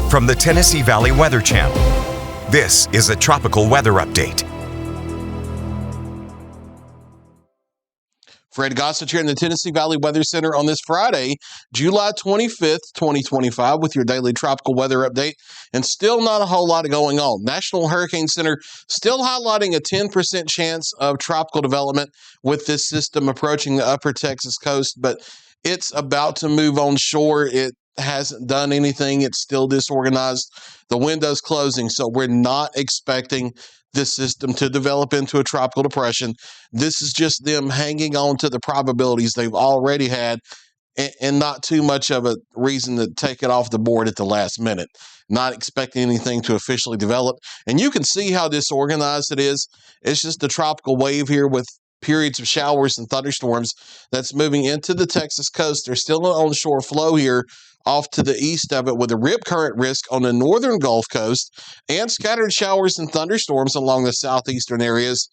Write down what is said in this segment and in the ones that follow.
From the Tennessee Valley Weather Channel, this is a tropical weather update. Fred Gossage here in the Tennessee Valley Weather Center on this Friday, July 25th, 2025, with your daily tropical weather update. And still not a whole lot going on. National Hurricane Center still highlighting a 10% chance of tropical development with this system approaching the upper Texas coast, but it's about to move on shore. It hasn't done anything. It's still disorganized. The window's closing, so we're not expecting this system to develop into a tropical depression. This is just them hanging on to the probabilities they've already had and not too much of a reason to take it off the board at the last minute. Not expecting anything to officially develop. And you can see how disorganized it is. It's just a tropical wave here with periods of showers and thunderstorms that's moving into the Texas coast. There's still an onshore flow here off to the east of it with a rip current risk on the northern Gulf Coast and scattered showers and thunderstorms along the southeastern areas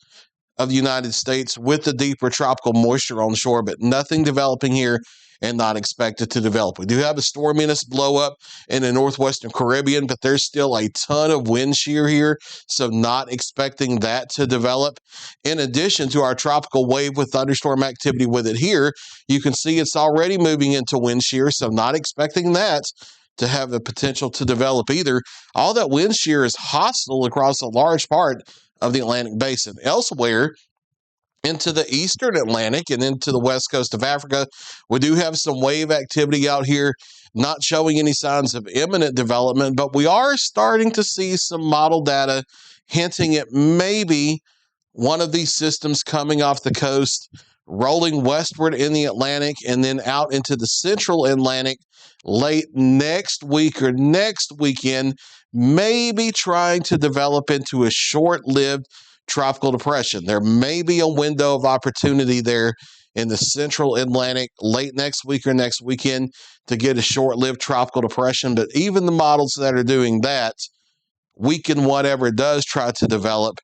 of the United States with the deeper tropical moisture on shore, but nothing developing here and not expected to develop. We do have a storminess blow up in the northwestern Caribbean, but there's still a ton of wind shear here, so not expecting that to develop. In addition to our tropical wave with thunderstorm activity with it here, you can see it's already moving into wind shear, so not expecting that to have the potential to develop either. All that wind shear is hostile across a large part of the Atlantic basin. Elsewhere, into the eastern Atlantic and into the west coast of Africa, we do have some wave activity out here, not showing any signs of imminent development, but we are starting to see some model data hinting at maybe one of these systems coming off the coast, rolling westward in the Atlantic, and then out into the central Atlantic late next week or next weekend, maybe trying to develop into a short-lived tropical depression. There may be a window of opportunity there in the central Atlantic late next week or next weekend to get a short-lived tropical depression. But even the models that are doing that weaken whatever it does try to develop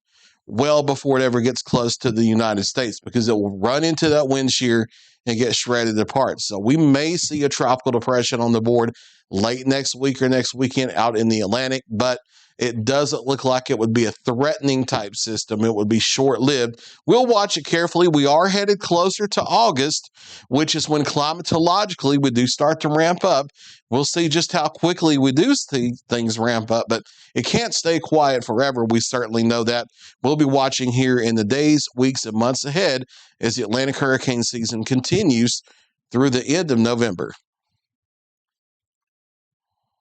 well before it ever gets close to the United States, because it will run into that wind shear and get shredded apart. So we may see a tropical depression on the board late next week or next weekend out in the Atlantic, but it doesn't look like it would be a threatening type system. It would be short-lived. We'll watch it carefully. We are headed closer to August, which is when climatologically we do start to ramp up. We'll see just how quickly we do see things ramp up, but it can't stay quiet forever. We certainly know that. We'll be watching here in the days, weeks, and months ahead as the Atlantic hurricane season continues through the end of November.